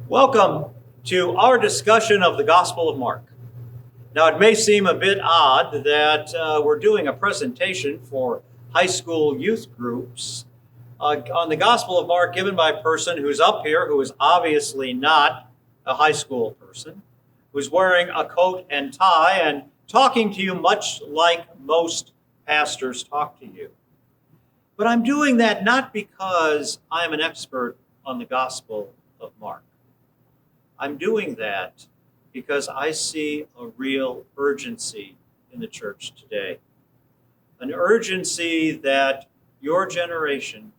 Welcome to our discussion of the Gospel of Mark. Now, it may seem a bit odd that we're doing a presentation for high school youth groups on the Gospel of Mark given by a person who's up here who is obviously not a high school person, who's wearing a coat and tie and talking to you much like most pastors talk to you. But I'm doing that not because I'm an expert on the Gospel of Mark. I'm doing that because I see a real urgency in the church today. An urgency that your generation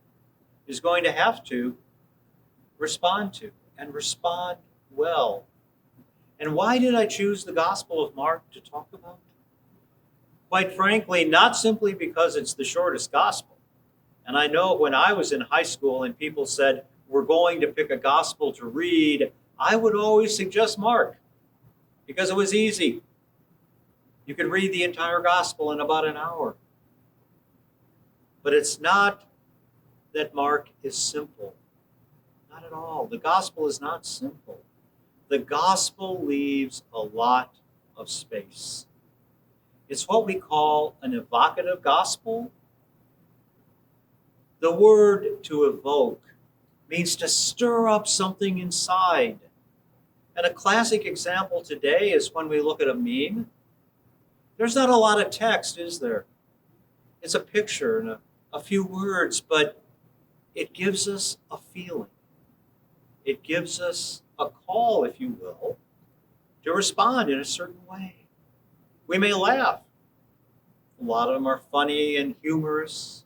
is going to have to respond to and respond well. And why did I choose the Gospel of Mark to talk about? Quite frankly, not simply because it's the shortest gospel. And I know when I was in high school and people said, we're going to pick a gospel to read, I would always suggest Mark because it was easy. You could read the entire gospel in about an hour. But it's not that Mark is simple. Not at all. The gospel is not simple. The gospel leaves a lot of space. It's what we call an evocative gospel. The word to evoke means to stir up something inside. And a classic example today is when we look at a meme. There's not a lot of text, is there? It's a picture and a few words, but it gives us a feeling. It gives us a call, if you will, to respond in a certain way. We may laugh. A lot of them are funny and humorous.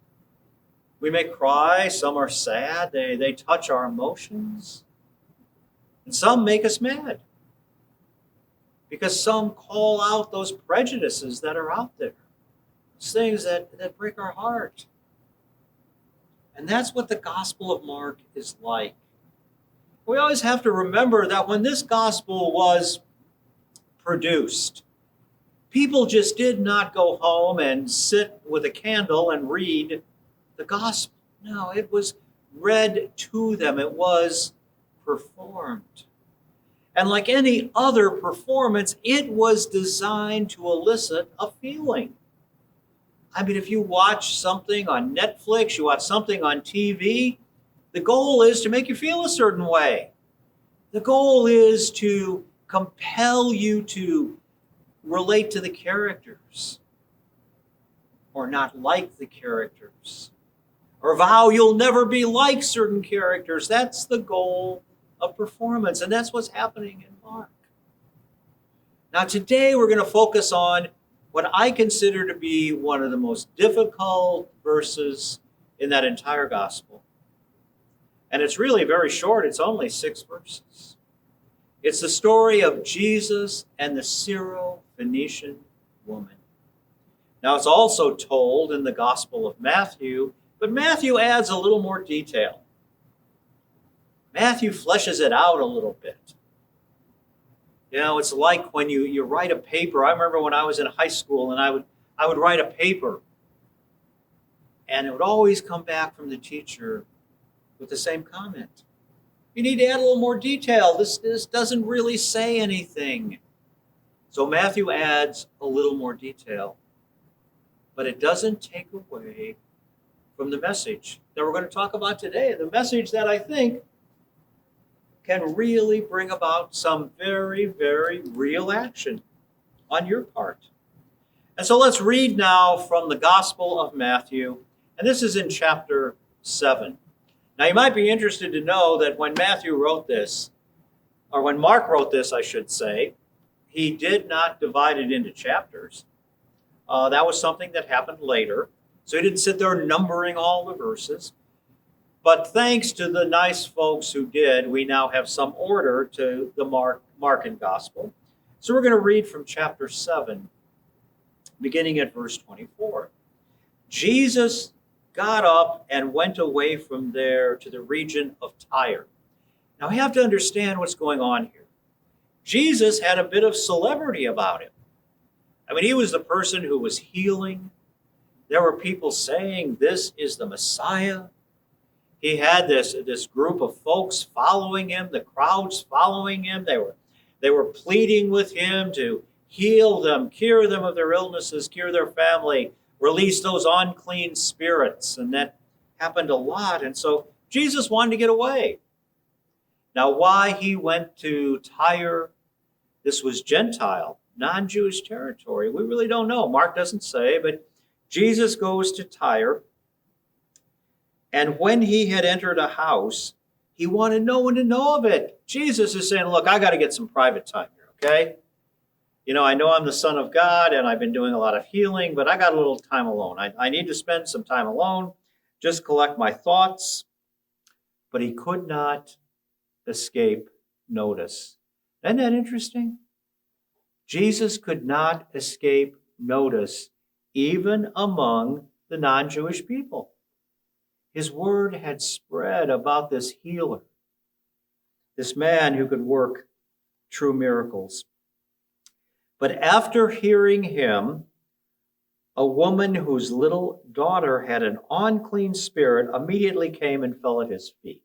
We may cry. Some are sad. They touch our emotions. And some make us mad because some call out those prejudices that are out there, those things that break our heart. And that's what the Gospel of Mark is like. We always have to remember that when this gospel was produced, people just did not go home and sit with a candle and read the gospel. No, it was read to them. It was performed. And like any other performance, it was designed to elicit a feeling. I mean, if you watch something on Netflix, you watch something on TV, the goal is to make you feel a certain way. The goal is to compel you to relate to the characters or not like the characters or vow you'll never be like certain characters. That's the goal of performance, and that's what's happening in Mark. Now today we're going to focus on what I consider to be one of the most difficult verses in that entire gospel. And it's really very short. It's only 6 verses. It's the story of Jesus and the Syro-Phoenician woman. Now it's also told in the Gospel of Matthew, but Matthew adds a little more detail. Matthew fleshes it out a little bit. You know, it's like when you write a paper. I remember when I was in high school and I would write a paper, and it would always come back from the teacher with the same comment. You need to add a little more detail. This doesn't really say anything. So Matthew adds a little more detail, but it doesn't take away from the message that we're going to talk about today. The message that I think can really bring about some very, very real action on your part. And so let's read now from the Gospel of Matthew, and this is in chapter 7. Now you might be interested to know that when Matthew wrote this, or when Mark wrote this, I should say, he did not divide it into chapters. That was something that happened later. So he didn't sit there numbering all the verses. But thanks to the nice folks who did, we now have some order to the Markan Gospel. So we're going to read from chapter 7, beginning at verse 24. Jesus got up and went away from there to the region of Tyre. Now we have to understand what's going on here. Jesus had a bit of celebrity about him. I mean, he was the person who was healing. There were people saying, this is the Messiah. He had this group of folks following him, the crowds following him. They were pleading with him to heal them, cure them of their illnesses, cure their family, release those unclean spirits. And that happened a lot. And so Jesus wanted to get away. Now, why he went to Tyre, this was Gentile, non-Jewish territory, we really don't know. Mark doesn't say, but Jesus goes to Tyre. And when he had entered a house, he wanted no one to know of it. Jesus is saying, look, I got to get some private time here, okay? I know I'm the Son of God and I've been doing a lot of healing, but I got a little time alone. I need to spend some time alone, just collect my thoughts. But he could not escape notice. Isn't that interesting? Jesus could not escape notice even among the non-Jewish people. His word had spread about this healer, this man who could work true miracles. But after hearing him, a woman whose little daughter had an unclean spirit immediately came and fell at his feet.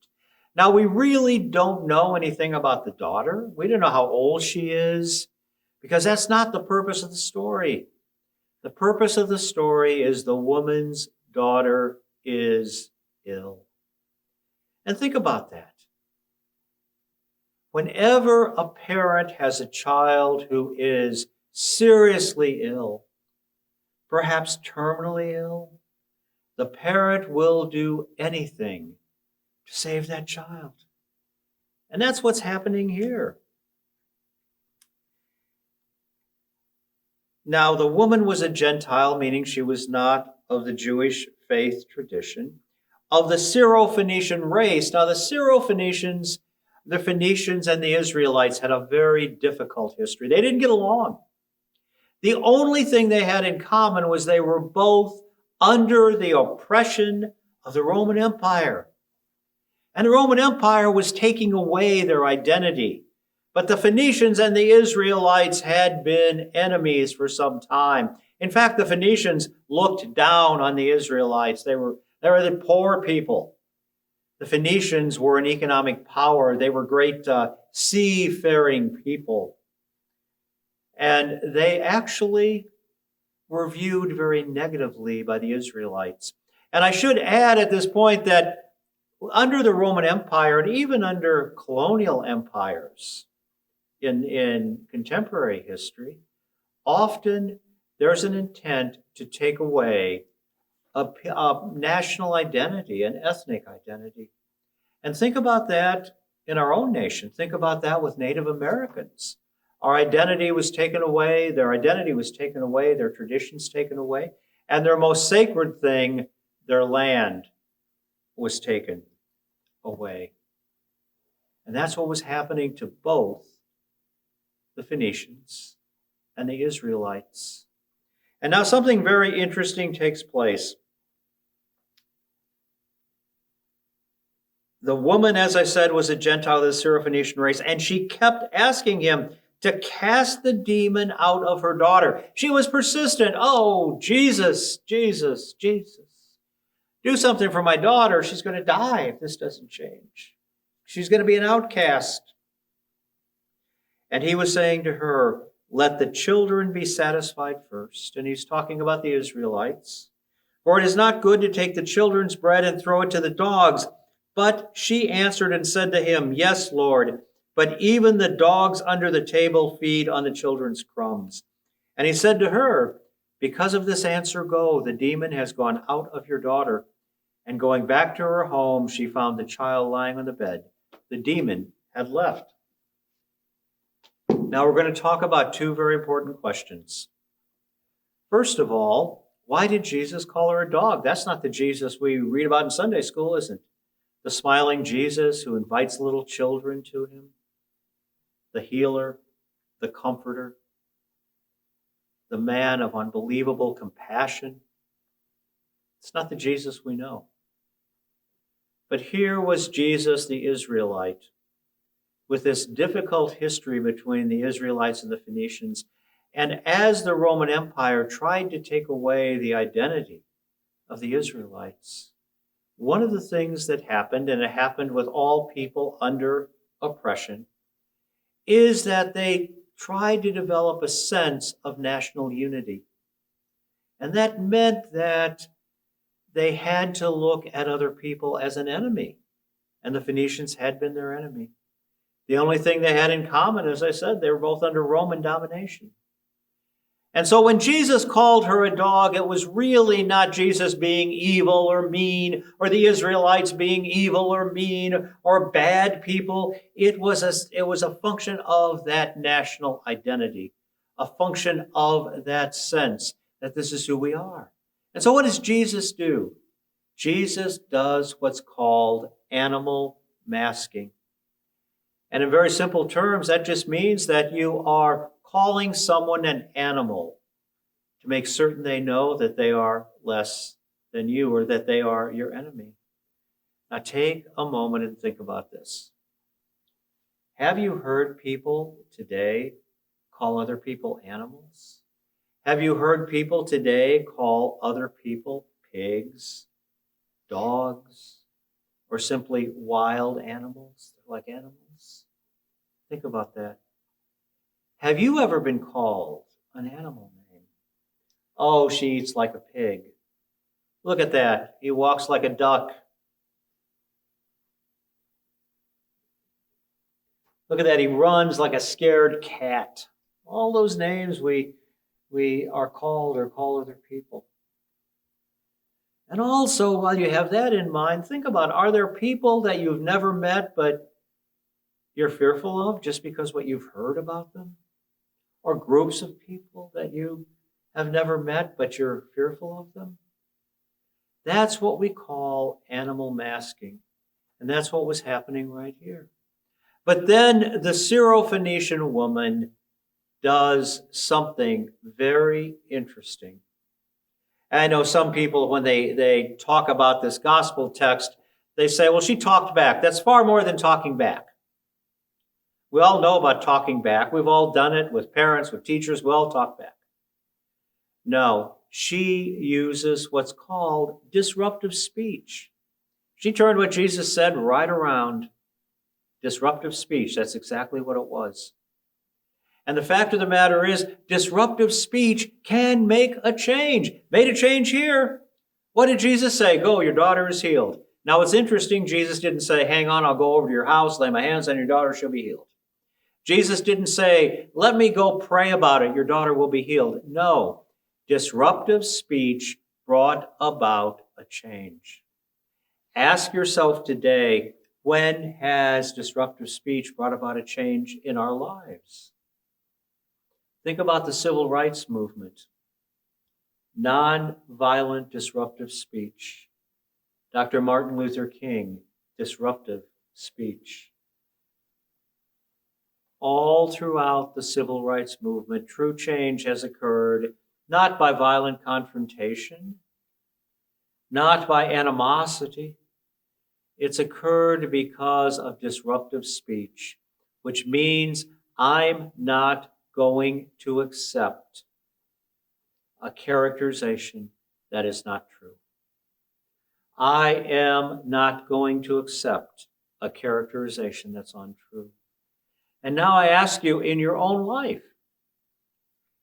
Now, we really don't know anything about the daughter. We don't know how old she is, because that's not the purpose of the story. The purpose of the story is the woman's daughter is ill. And think about that. Whenever a parent has a child who is seriously ill, perhaps terminally ill, the parent will do anything to save that child. And that's what's happening here. Now, the woman was a Gentile, meaning she was not of the Jewish faith tradition, of the Syro-Phoenician race. Now, the Syro-Phoenicians, the Phoenicians and the Israelites had a very difficult history. They didn't get along. The only thing they had in common was they were both under the oppression of the Roman Empire. And the Roman Empire was taking away their identity. But the Phoenicians and the Israelites had been enemies for some time. In fact, the Phoenicians looked down on the Israelites. They were the poor people. The Phoenicians were an economic power. They were great seafaring people. And they actually were viewed very negatively by the Israelites. And I should add at this point that under the Roman Empire and even under colonial empires in contemporary history, often there's an intent to take away a national identity, an ethnic identity. And think about that in our own nation. Think about that with Native Americans. Our identity was taken away, their identity was taken away, their traditions taken away, and their most sacred thing, their land, was taken away. And that's what was happening to both the Phoenicians and the Israelites. And now something very interesting takes place. The woman, as I said, was a Gentile of the Syro-Phoenician race, and she kept asking him to cast the demon out of her daughter. She was persistent. Oh, Jesus, Jesus, Jesus. Do something for my daughter. She's going to die if this doesn't change. She's going to be an outcast. And he was saying to her, let the children be satisfied first. And he's talking about the Israelites. For it is not good to take the children's bread and throw it to the dogs. But she answered and said to him, yes, Lord, but even the dogs under the table feed on the children's crumbs. And he said to her, because of this answer, go. The demon has gone out of your daughter. And going back to her home, she found the child lying on the bed. The demon had left. Now we're going to talk about two very important questions. First of all, why did Jesus call her a dog? That's not the Jesus we read about in Sunday school, is it? The smiling Jesus who invites little children to him. The healer, the comforter, the man of unbelievable compassion. It's not the Jesus we know. But here was Jesus, the Israelite, with this difficult history between the Israelites and the Phoenicians. And as the Roman Empire tried to take away the identity of the Israelites, one of the things that happened, and it happened with all people under oppression, is that they tried to develop a sense of national unity. And that meant that they had to look at other people as an enemy. And the Phoenicians had been their enemy. The only thing they had in common, as I said, they were both under Roman domination. And so when Jesus called her a dog, it was really not Jesus being evil or mean, or the Israelites being evil or mean or bad people. It was a function of that national identity, a function of that sense that this is who we are. And so what does Jesus do? Jesus does what's called animal masking. And in very simple terms, that just means that you are calling someone an animal to make certain they know that they are less than you or that they are your enemy. Now take a moment and think about this. Have you heard people today call other people animals? Have you heard people today call other people pigs, dogs, or simply wild animals? They're like animals. Think about that. Have you ever been called an animal name? Oh, she eats like a pig. Look at that. He walks like a duck. Look at that. He runs like a scared cat. All those names we are called or call other people. And also, while you have that in mind, think about, are there people that you've never met but you're fearful of just because what you've heard about them? Or groups of people that you have never met but you're fearful of them? That's what we call animal masking. And that's what was happening right here. But then the Syrophoenician woman does something very interesting. And I know some people, when they talk about this gospel text, they say, well, she talked back. That's far more than talking back. We all know about talking back. We've all done it with parents, with teachers. We all talk back. No, she uses what's called disruptive speech. She turned what Jesus said right around. Disruptive speech, that's exactly what it was. And the fact of the matter is, disruptive speech can make a change. Made a change here. What did Jesus say? Go, your daughter is healed. Now it's interesting, Jesus didn't say, hang on, I'll go over to your house, lay my hands on your daughter, she'll be healed. Jesus didn't say, let me go pray about it, your daughter will be healed. No, disruptive speech brought about a change. Ask yourself today, when has disruptive speech brought about a change in our lives? Think about the civil rights movement. Nonviolent disruptive speech. Dr. Martin Luther King, disruptive speech. All throughout the civil rights movement, true change has occurred, not by violent confrontation, not by animosity. It's occurred because of disruptive speech, which means I'm not going to accept a characterization that is not true. I am not going to accept a characterization that's untrue. And now I ask you, in your own life,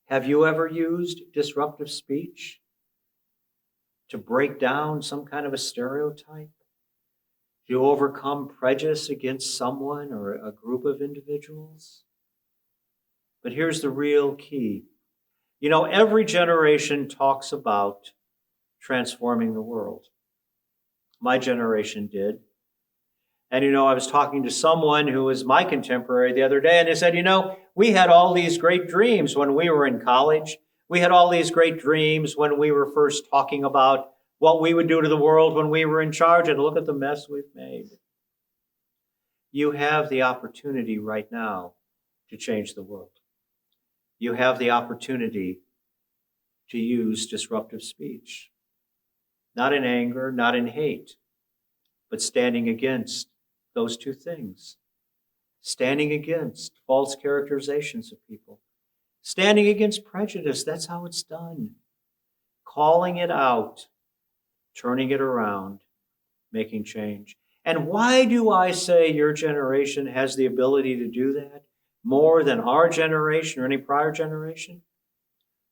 have you ever used disruptive speech to break down some kind of a stereotype? Do you overcome prejudice against someone or a group of individuals? But here's the real key. You know, every generation talks about transforming the world. My generation did. And, you know, I was talking to someone who was my contemporary the other day, and they said, you know, we had all these great dreams when we were in college. We had all these great dreams when we were first talking about what we would do to the world when we were in charge, and look at the mess we've made. You have the opportunity right now to change the world. You have the opportunity to use disruptive speech. Not in anger, not in hate, but standing against those two things. Standing against false characterizations of people. Standing against prejudice, that's how it's done. Calling it out, turning it around, making change. And why do I say your generation has the ability to do that more than our generation or any prior generation?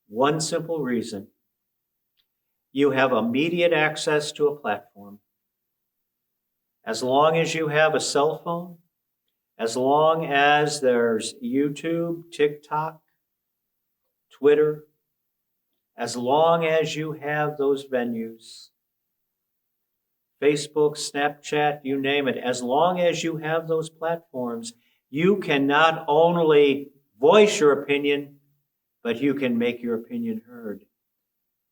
One simple reason. You have immediate access to a platform. As long as you have a cell phone, as long as there's YouTube, TikTok, Twitter, as long as you have those venues, Facebook, Snapchat, you name it, as long as you have those platforms, you can not only voice your opinion, but you can make your opinion heard.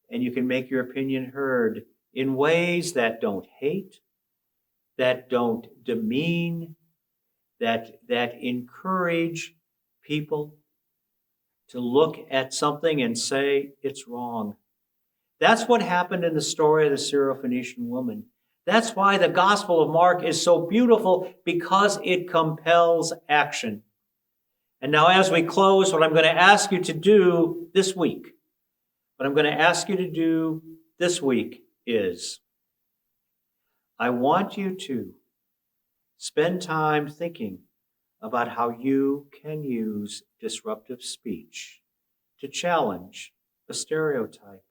And you can make your opinion heard in ways that don't hate, that don't demean, that encourage people to look at something and say it's wrong. That's what happened in the story of the Syrophoenician woman. That's why the Gospel of Mark is so beautiful, because it compels action. And now as we close, what I'm going to ask you to do this week, is I want you to spend time thinking about how you can use disruptive speech to challenge a stereotype.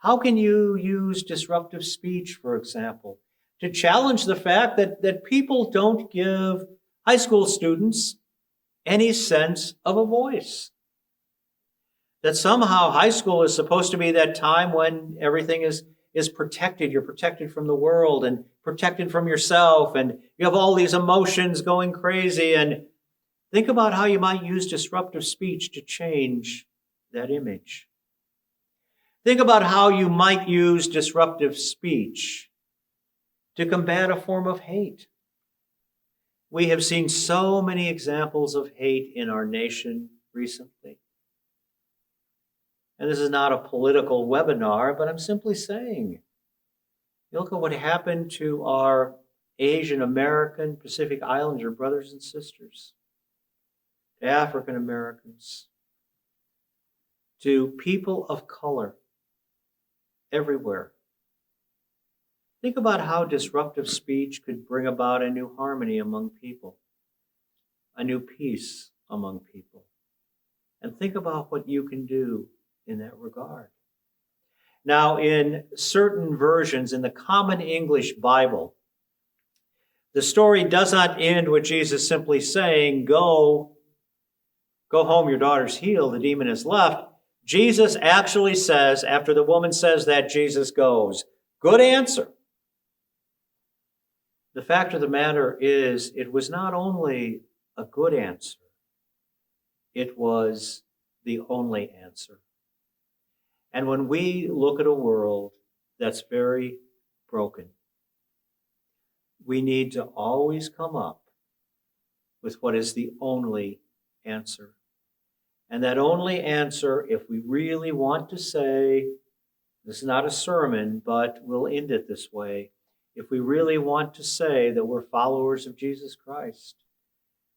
How can you use disruptive speech, for example, to challenge the fact that people don't give high school students any sense of a voice? That somehow high school is supposed to be that time when everything is protected. You're protected from the world and protected from yourself, and you have all these emotions going crazy. And think about how you might use disruptive speech to change that image. Think about how you might use disruptive speech to combat a form of hate. We have seen so many examples of hate in our nation recently. And this is not a political webinar, but I'm simply saying, look at what happened to our Asian American, Pacific Islander brothers and sisters, to African Americans, to people of color everywhere. Think about how disruptive speech could bring about a new harmony among people, a new peace among people. And think about what you can do in that regard. Now, in certain versions, in the Common English Bible, the story does not end with Jesus simply saying, go home, your daughter's healed, the demon is left. Jesus actually says, after the woman says that, Jesus goes, good answer. The fact of the matter is, it was not only a good answer, it was the only answer. And when we look at a world that's very broken, we need to always come up with what is the only answer. And that only answer, if we really want to say, this is not a sermon, but we'll end it this way. If we really want to say that we're followers of Jesus Christ,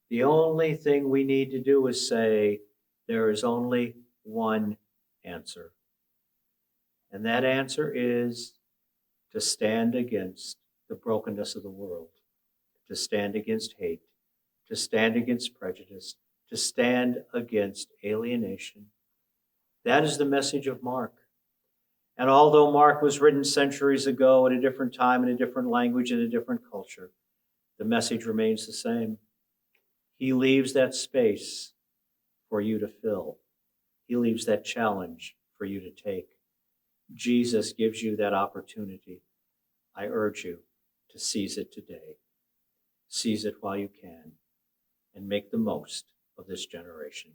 the only thing we need to do is say, there is only one answer. And that answer is to stand against the brokenness of the world, to stand against hate, to stand against prejudice, to stand against alienation. That is the message of Mark. And although Mark was written centuries ago at a different time, in a different language, in a different culture, the message remains the same. He leaves that space for you to fill. He leaves that challenge for you to take. Jesus gives you that opportunity. I urge you to seize it today. Seize it while you can, and make the most of this generation.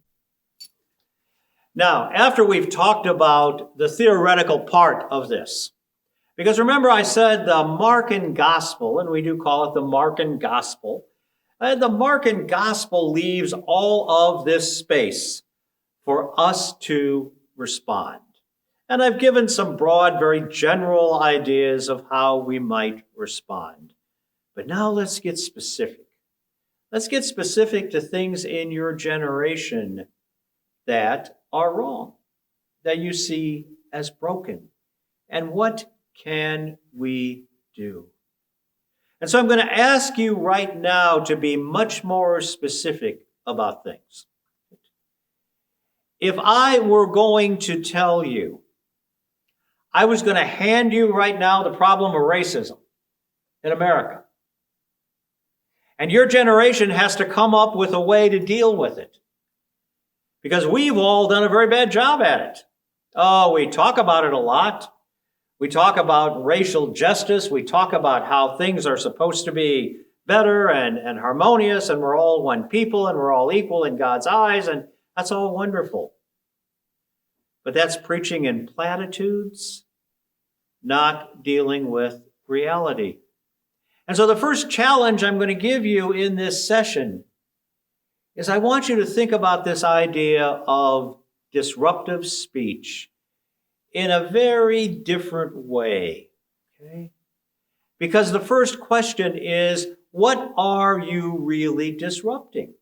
Now, after we've talked about the theoretical part of this, because remember I said the Markan Gospel, and we do call it the Markan Gospel, the Markan Gospel leaves all of this space for us to respond. And I've given some broad, very general ideas of how we might respond. But now let's get specific. Let's get specific to things in your generation that are wrong, that you see as broken. And what can we do? And so I'm going to ask you right now to be much more specific about things. If I were going to tell you, I was going to hand you right now the problem of racism in America, and your generation has to come up with a way to deal with it, because we've all done a very bad job at it. Oh, we talk about it a lot. We talk about racial justice. We talk about how things are supposed to be better and harmonious, and we're all one people, and we're all equal in God's eyes, and that's all wonderful. But that's preaching in platitudes, not dealing with reality. And so the first challenge I'm going to give you in this session is I want you to think about this idea of disruptive speech in a very different way. Okay? Because the first question is, what are you really disrupting?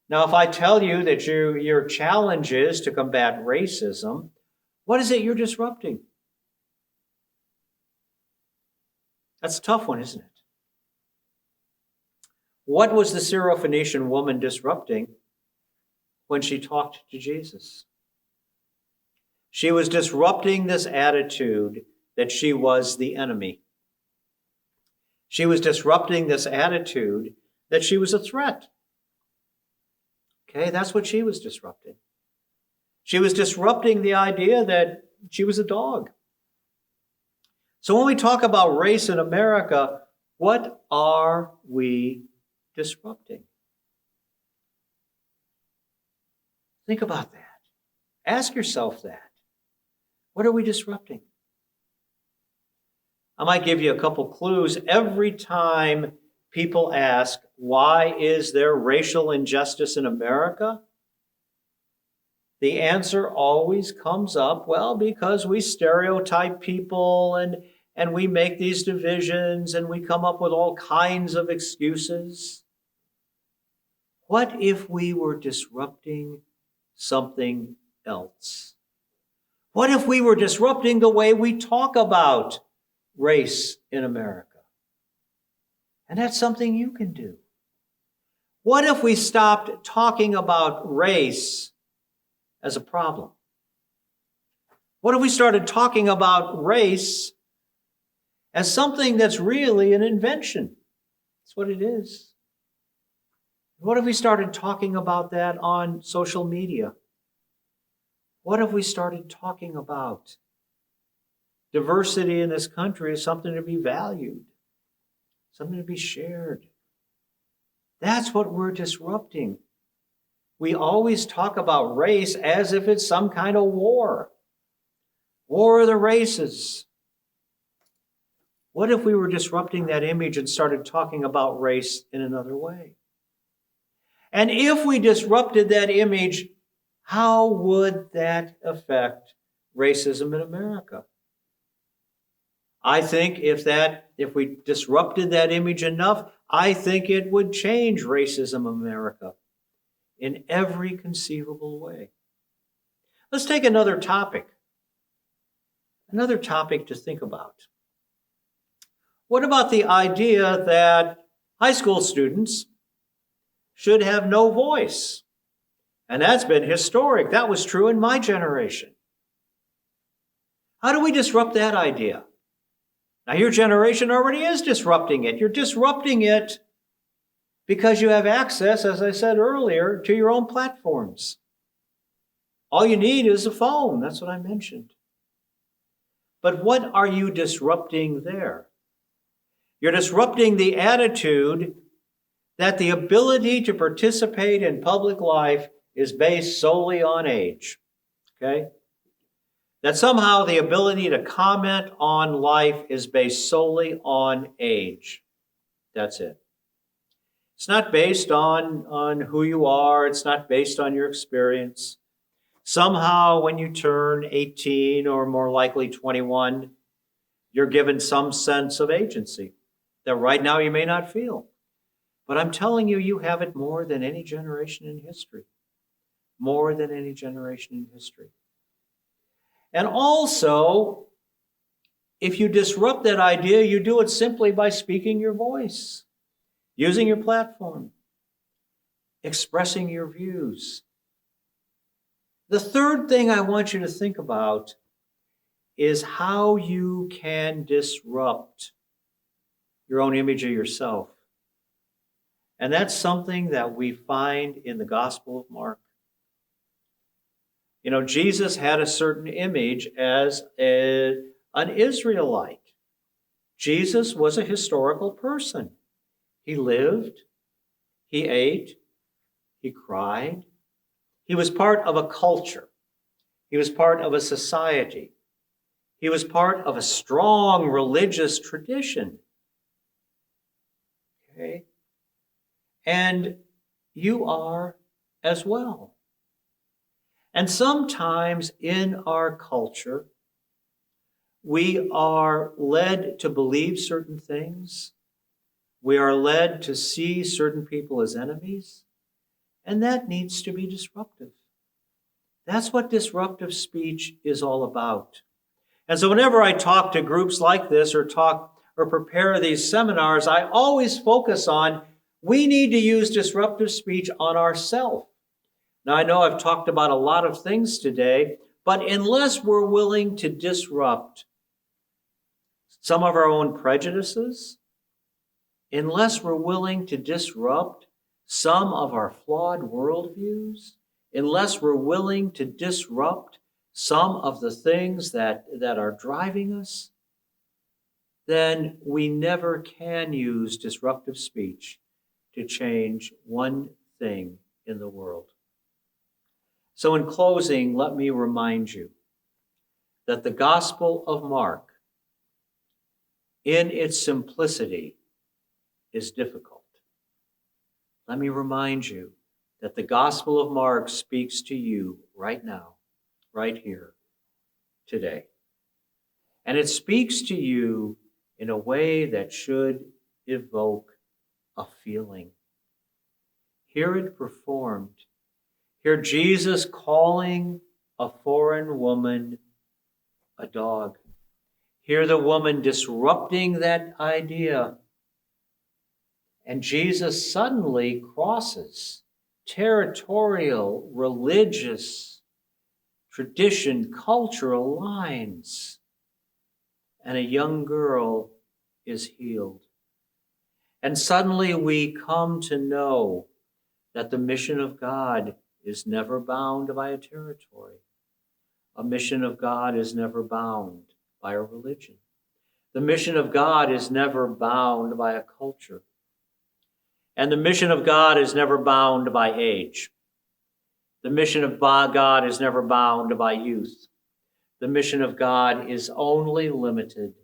Now, if I tell you that your challenge is to combat racism, what is it you're disrupting? That's a tough one, isn't it? What was the Syrophoenician woman disrupting when she talked to Jesus? She was disrupting this attitude that she was the enemy. She was disrupting this attitude that she was a threat. Okay, that's what she was disrupting. She was disrupting the idea that she was a dog. So when we talk about race in America, what are we disrupting? Think about that. Ask yourself that. What are we disrupting? I might give you a couple clues. Every time people ask, why is there racial injustice in America? The answer always comes up, well, because we stereotype people and we make these divisions and we come up with all kinds of excuses. What if we were disrupting something else? What if we were disrupting the way we talk about race in America? And that's something you can do. What if we stopped talking about race as a problem? What if we started talking about race as something that's really an invention? That's what it is. What if we started talking about that on social media? What if we started talking about diversity in this country as something to be valued, something to be shared? That's what we're disrupting. We always talk about race as if it's some kind of war of the races. What if we were disrupting that image and started talking about race in another way? And if we disrupted that image, how would that affect racism in America? I think if we disrupted that image enough, I think it would change racism in America in every conceivable way. Let's take another topic to think about. What about the idea that high school students should have no voice? And that's been historic. That was true in my generation. How do we disrupt that idea? Now, your generation already is disrupting it. You're disrupting it because you have access, as I said earlier, to your own platforms. All you need is a phone. That's what I mentioned. But what are you disrupting there? You're disrupting the attitude that the ability to participate in public life is based solely on age. Okay? That somehow the ability to comment on life is based solely on age. That's it. It's not based on who you are. It's not based on your experience. Somehow when you turn 18 or more likely 21, you're given some sense of agency that right now you may not feel. But I'm telling you, you have it more than any generation in history. More than any generation in history. And also, If you disrupt that idea, you do it simply by speaking your voice, using your platform, expressing your views. The third thing I want you to think about is how you can disrupt your own image of yourself. And that's something that we find in the Gospel of Mark. You know, Jesus had a certain image as an Israelite. Jesus was a historical person. He lived, he ate, he cried. He was part of a culture. He was part of a society. He was part of a strong religious tradition. Okay? And you are as well. And sometimes in our culture, we are led to believe certain things. We are led to see certain people as enemies. And that needs to be disruptive. That's what disruptive speech is all about. And so whenever I talk to groups like this or prepare these seminars, I always focus on we need to use disruptive speech on ourselves. Now, I know I've talked about a lot of things today, but unless we're willing to disrupt some of our own prejudices, unless we're willing to disrupt some of our flawed worldviews, unless we're willing to disrupt some of the things that are driving us, then we never can use disruptive speech to change one thing in the world. So in closing, let me remind you that the Gospel of Mark, in its simplicity, is difficult. Let me remind you that the Gospel of Mark speaks to you right now, right here, today. And it speaks to you in a way that should evoke a feeling. Hear it performed. Hear Jesus calling a foreign woman a dog. Hear the woman disrupting that idea. And Jesus suddenly crosses territorial, religious, tradition, cultural lines. And a young girl is healed. And suddenly we come to know that the mission of God is never bound by a territory. A mission of God is never bound by a religion. The mission of God is never bound by a culture. And the mission of God is never bound by age. The mission of God is never bound by youth. The mission of God is only limited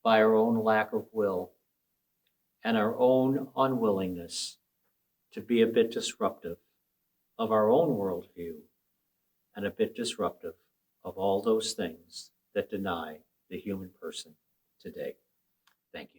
by our own lack of will and our own unwillingness to be a bit disruptive of our own worldview and a bit disruptive of all those things that deny the human person today. Thank you.